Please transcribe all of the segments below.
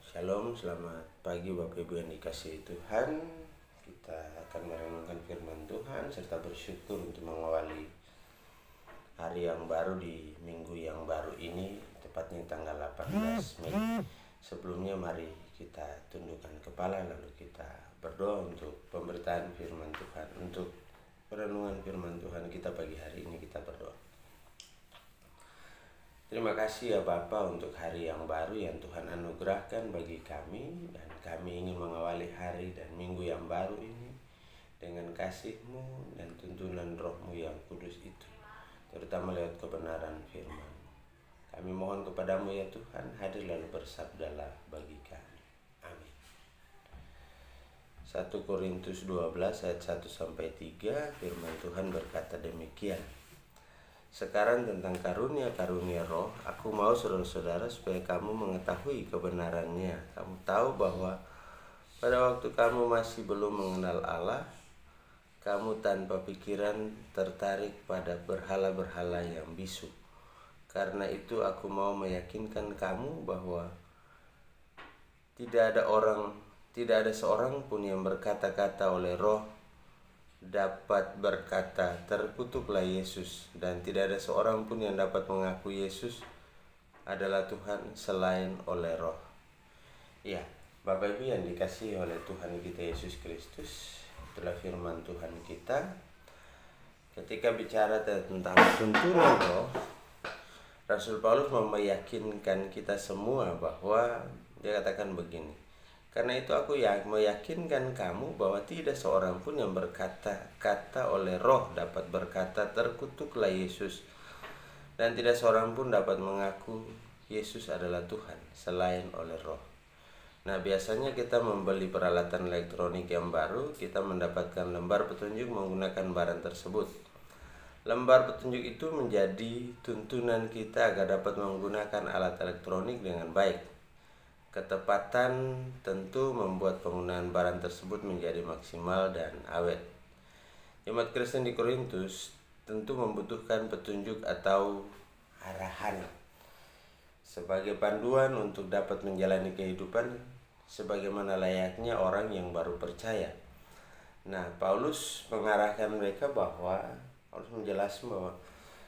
Shalom, selamat pagi Bapak Ibu yang dikasihi Tuhan. Kita akan merenungkan firman Tuhan serta bersyukur untuk mengawali hari yang baru di minggu yang baru ini, tepatnya tanggal 18 Mei. Sebelumnya mari kita tundukkan kepala lalu kita berdoa untuk pemberitaan firman Tuhan, untuk perenungan firman Tuhan kita pagi hari ini. Kita berdoa. Terima kasih ya Bapa untuk hari yang baru yang Tuhan anugerahkan bagi kami, dan kami ingin mengawali hari dan minggu yang baru ini dengan kasih-Mu dan tuntunan Roh-Mu yang kudus itu, terutama lewat kebenaran firman. Kami mohon kepadamu ya Tuhan, hadir lalu bersabdalah bagi kami. Amin. 1 Korintus 12 ayat 1-3 firman Tuhan berkata demikian. Sekarang tentang karunia-karunia roh, aku mau saudara-saudara supaya kamu mengetahui kebenarannya. Kamu tahu bahwa pada waktu kamu masih belum mengenal Allah, kamu tanpa pikiran tertarik pada berhala-berhala yang bisu. Karena itu aku mau meyakinkan kamu bahwa tidak ada seorang pun yang berkata-kata oleh roh dapat berkata, terkutuklah Yesus, dan tidak ada seorang pun yang dapat mengaku Yesus adalah Tuhan selain oleh Roh. Ya, Bapak Ibu yang dikasihi oleh Tuhan kita Yesus Kristus, itulah firman Tuhan kita. Ketika bicara tentang tuntunan Roh, Rasul Paulus meyakinkan kita semua bahwa dia katakan begini. Karena itu aku meyakinkan kamu bahwa tidak seorang pun yang berkata-kata oleh roh dapat berkata, terkutuklah Yesus, dan tidak seorang pun dapat mengaku Yesus adalah Tuhan selain oleh roh. Nah, biasanya kita membeli peralatan elektronik yang baru, kita mendapatkan lembar petunjuk menggunakan barang tersebut. Lembar petunjuk itu menjadi tuntunan kita agar dapat menggunakan alat elektronik dengan baik. Ketepatan tentu membuat penggunaan barang tersebut menjadi maksimal dan awet. Jemaat Kristen di Korintus tentu membutuhkan petunjuk atau arahan sebagai panduan untuk dapat menjalani kehidupan sebagaimana layaknya orang yang baru percaya. Nah, Paulus mengarahkan mereka Paulus menjelaskan bahwa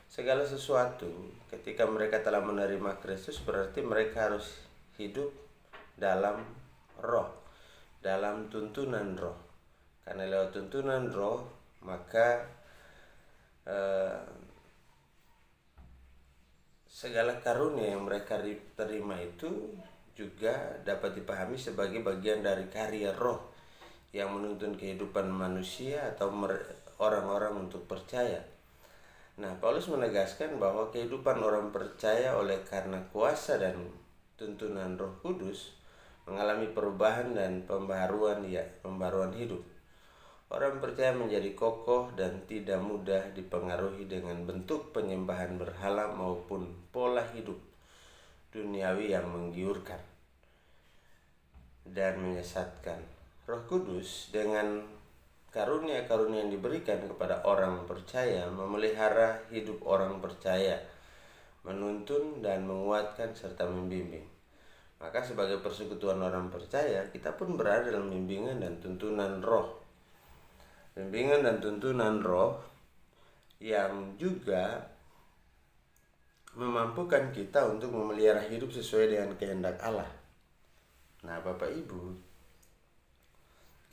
segala sesuatu ketika mereka telah menerima Kristus berarti mereka harus hidup dalam roh, dalam tuntunan roh. Karena lewat tuntunan roh, maka segala karunia yang mereka terima itu juga dapat dipahami sebagai bagian dari karya roh yang menuntun kehidupan manusia atau orang-orang untuk percaya. Nah, Paulus menegaskan bahwa kehidupan orang percaya oleh karena kuasa dan tuntunan Roh Kudus mengalami perubahan dan pembaharuan hidup. Orang percaya menjadi kokoh dan tidak mudah dipengaruhi dengan bentuk penyembahan berhala maupun pola hidup duniawi yang menggiurkan dan menyesatkan. Roh Kudus dengan karunia-karunia yang diberikan kepada orang percaya memelihara hidup orang percaya, menuntun dan menguatkan serta membimbing. Maka sebagai persekutuan orang percaya, kita pun berada dalam bimbingan dan tuntunan roh. Bimbingan dan tuntunan roh yang juga memampukan kita untuk memelihara hidup sesuai dengan kehendak Allah. Nah, Bapak Ibu,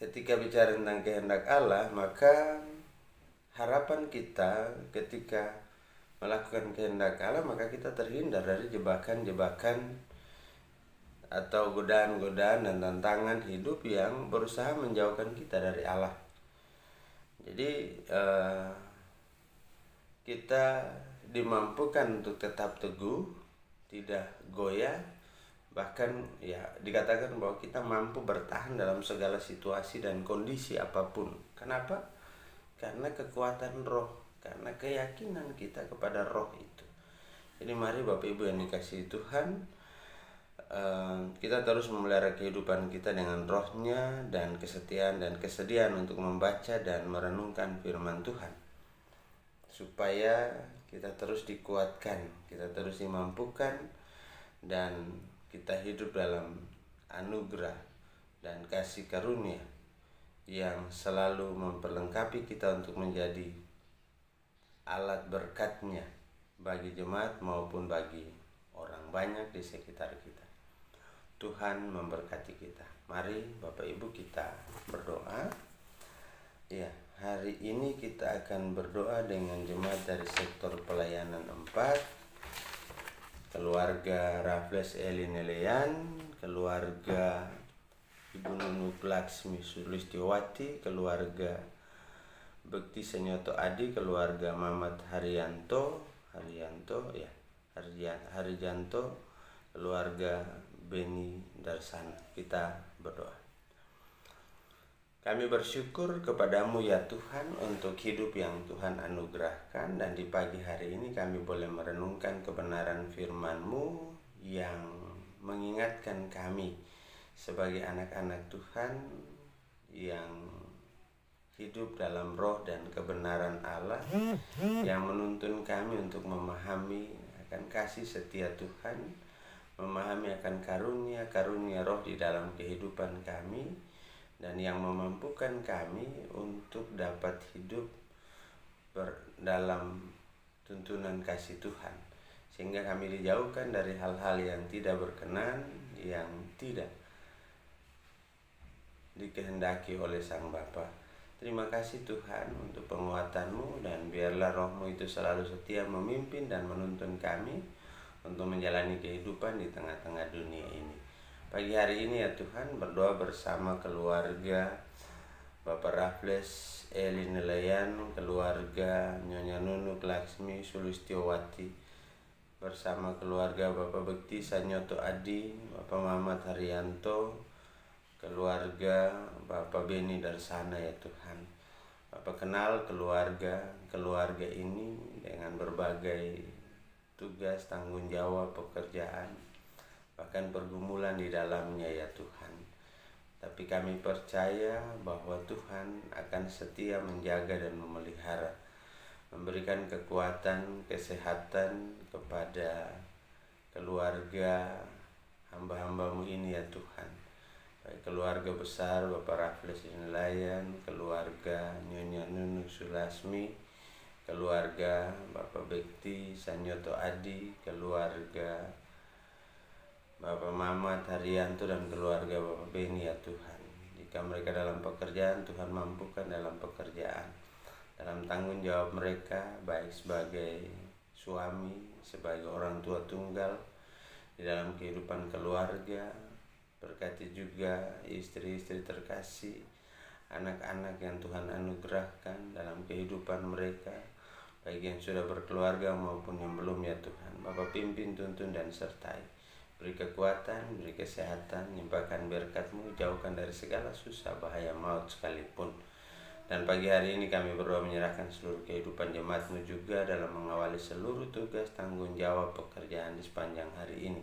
ketika bicara tentang kehendak Allah, maka harapan kita ketika melakukan kehendak Allah, maka kita terhindar dari jebakan-jebakan atau godaan-godaan dan tantangan hidup yang berusaha menjauhkan kita dari Allah. Jadi kita dimampukan untuk tetap teguh, tidak goyah, bahkan ya dikatakan bahwa kita mampu bertahan dalam segala situasi dan kondisi apapun. Kenapa? Karena kekuatan roh, karena keyakinan kita kepada roh itu. Jadi mari Bapak Ibu yang dikasihi Tuhan, kita terus memelihara kehidupan kita dengan rohnya dan kesediaan untuk membaca dan merenungkan firman Tuhan, supaya kita terus dikuatkan, kita terus dimampukan, dan kita hidup dalam anugerah dan kasih karunia yang selalu memperlengkapi kita untuk menjadi alat berkat-Nya bagi jemaat maupun bagi orang banyak di sekitar kita. Tuhan memberkati kita. Mari Bapak Ibu kita berdoa. Ya, hari ini kita akan berdoa dengan jemaat dari sektor pelayanan 4, keluarga Raffles Elineleyan, keluarga Ibu Nunu Laksmi Sulistiowati, keluarga Bekti Senyoto Adi, keluarga Mamat Haryanto, keluarga Beni Darsana. Kita berdoa. Kami bersyukur kepadamu ya Tuhan untuk hidup yang Tuhan anugerahkan, dan di pagi hari ini kami boleh merenungkan kebenaran firman-Mu yang mengingatkan kami sebagai anak-anak Tuhan yang hidup dalam roh dan kebenaran Allah, yang menuntun kami untuk memahami akan kasih setia Tuhan, memahami akan karunia roh di dalam kehidupan kami, dan yang memampukan kami untuk dapat hidup dalam tuntunan kasih Tuhan, sehingga kami dijauhkan dari hal-hal yang tidak berkenan, yang tidak dikehendaki oleh Sang Bapa. Terima kasih Tuhan untuk penguatan-Mu, dan biarlah Roh-Mu itu selalu setia memimpin dan menuntun kami untuk menjalani kehidupan di tengah-tengah dunia ini. Pagi hari ini ya Tuhan, berdoa bersama keluarga Bapak Raffles Elineleyan, keluarga Nyonya Nunu Laksmi Sulistiowati, bersama keluarga Bapak Bekti Senyoto Adi, Bapak Mamat Haryanto, keluarga Bapak Beni Darsana ya Tuhan. Bapak kenal keluarga ini dengan berbagai tugas, tanggung jawab, pekerjaan, bahkan pergumulan di dalamnya ya Tuhan. Tapi kami percaya bahwa Tuhan akan setia menjaga dan memelihara, memberikan kekuatan, kesehatan kepada keluarga hamba-hamba-Mu ini ya Tuhan. Baik keluarga besar Bapak Raffles Elineleyan, keluarga Nyonya Nunu Sulasmi, keluarga Bapak Bekti Senyoto Adi, keluarga Bapak Mamat Haryanto, dan keluarga Bapak Beni ya Tuhan. Jika mereka dalam pekerjaan, Tuhan mampukan dalam pekerjaan, dalam tanggung jawab mereka, baik sebagai suami, sebagai orang tua tunggal, di dalam kehidupan keluarga. Berkati juga istri-istri terkasih, anak-anak yang Tuhan anugerahkan dalam kehidupan mereka, baik yang sudah berkeluarga maupun yang belum ya Tuhan. Bapa pimpin, tuntun, dan sertai. Beri kekuatan, beri kesehatan, limpahkan berkat-Mu, jauhkan dari segala susah, bahaya, maut sekalipun. Dan pagi hari ini kami berdoa menyerahkan seluruh kehidupan jemaat-Mu juga dalam mengawali seluruh tugas, tanggung jawab, pekerjaan di sepanjang hari ini.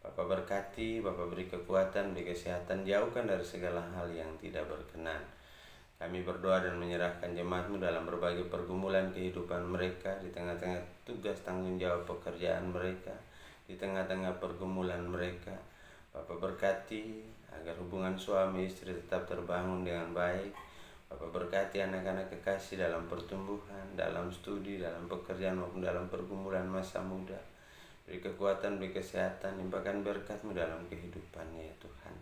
Bapak berkati, Bapak beri kekuatan, beri kesehatan, jauhkan dari segala hal yang tidak berkenan. Kami berdoa dan menyerahkan jemaat-Mu dalam berbagai pergumulan kehidupan mereka, di tengah-tengah tugas, tanggung jawab, pekerjaan mereka, di tengah-tengah pergumulan mereka. Bapak berkati agar hubungan suami istri tetap terbangun dengan baik. Bapak berkati anak-anak kekasih dalam pertumbuhan, dalam studi, dalam pekerjaan maupun dalam pergumulan masa muda. Beri kekuatan, beri kesehatan, limpahkan berkat-Mu dalam kehidupannya ya Tuhan.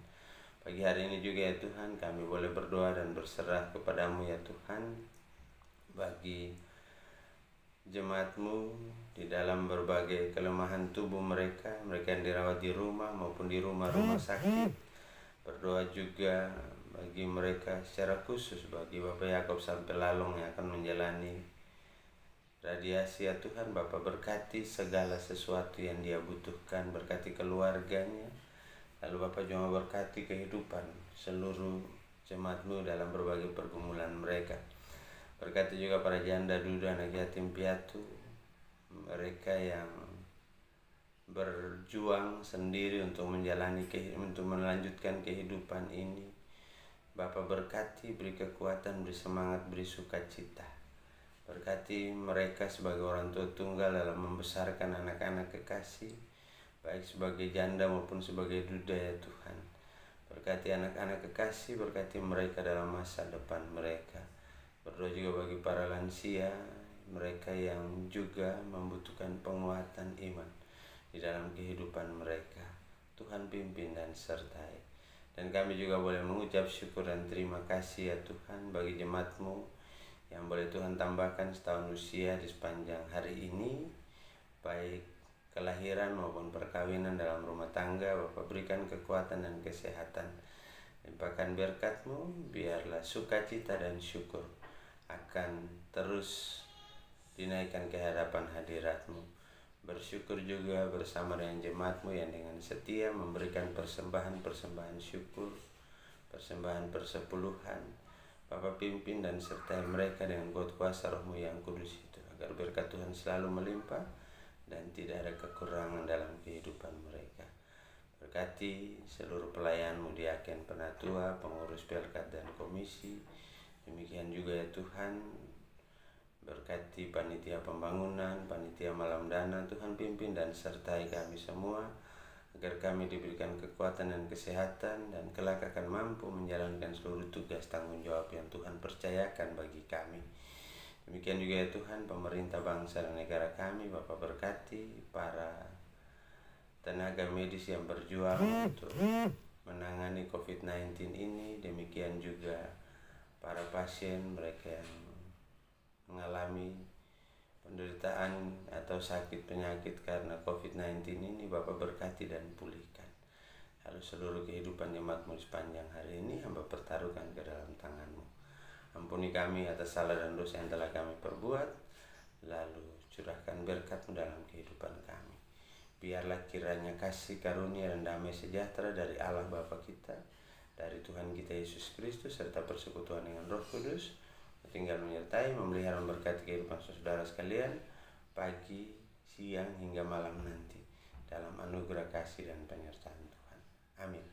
Pagi hari ini juga ya Tuhan, kami boleh berdoa dan berserah kepada-Mu ya Tuhan, bagi jemaat-Mu di dalam berbagai kelemahan tubuh mereka yang dirawat di rumah maupun di rumah-rumah sakit. Berdoa juga bagi mereka secara khusus, bagi Bapak Yakob sampai Lalong yang akan menjalani radiasi ya Tuhan. Bapak berkati segala sesuatu yang dia butuhkan, berkati keluarganya. Lalu Bapak juga berkati kehidupan seluruh jemaat-Mu dalam berbagai pergumulan mereka. Berkati juga para janda, duda, anak yatim piatu, mereka yang berjuang sendiri untuk melanjutkan kehidupan ini. Bapak berkati, beri kekuatan, beri semangat, beri sukacita. Berkati mereka sebagai orang tua tunggal dalam membesarkan anak-anak kekasih, baik sebagai janda maupun sebagai duda ya Tuhan. Berkati anak-anak kekasih, berkati mereka dalam masa depan mereka. Berdoa juga bagi para lansia, mereka yang juga membutuhkan penguatan iman di dalam kehidupan mereka. Tuhan pimpin dan sertai. Dan kami juga boleh mengucap syukur dan terima kasih ya Tuhan bagi jemaat-Mu yang boleh Tuhan tambahkan setahun usia di sepanjang hari ini, baik kelahiran maupun perkawinan dalam rumah tangga. Bapa berikan kekuatan dan kesehatan. Limpahkan berkat-Mu, biarlah sukacita dan syukur akan terus dinaikkan ke hadapan hadirat-Mu. Bersyukur juga bersama dengan jemaat-Mu yang dengan setia memberikan persembahan syukur, persembahan persepuluhan. Bapa pimpin dan sertai mereka dengan kuat kuasa Roh-Mu yang kudus itu, agar berkat Tuhan selalu melimpah dan tidak ada kekurangan dalam kehidupan mereka. Berkati seluruh pelayan-Mu di Aken Penatua, pengurus pelkat dan komisi. Demikian juga ya Tuhan, berkati panitia pembangunan, panitia malam dana. Tuhan pimpin dan sertai kami semua, agar kami diberikan kekuatan dan kesehatan, dan kelak akan mampu menjalankan seluruh tugas tanggung jawab yang Tuhan percayakan bagi kami. Demikian juga ya Tuhan, pemerintah bangsa dan negara kami. Bapa berkati para tenaga medis yang berjuang untuk menangani COVID-19 ini. Demikian juga para pasien, mereka yang mengalami penderitaan atau sakit penyakit karena COVID-19 ini. Bapa berkati dan pulihkan. Lalu seluruh kehidupan jemaat-Mu sepanjang hari ini hamba pertaruhkan ke dalam tangan-Mu. Ampuni kami atas salah dan dosa yang telah kami perbuat, lalu curahkan berkat-Mu dalam kehidupan kami. Biarlah kiranya kasih karunia dan damai sejahtera dari Allah Bapa kita, dari Tuhan kita Yesus Kristus, serta persekutuan dengan Roh Kudus tinggal menyertai, memelihara, memberkati kehidupan saudara sekalian pagi, siang hingga malam nanti, dalam anugerah kasih dan penyertaan Tuhan. Amin.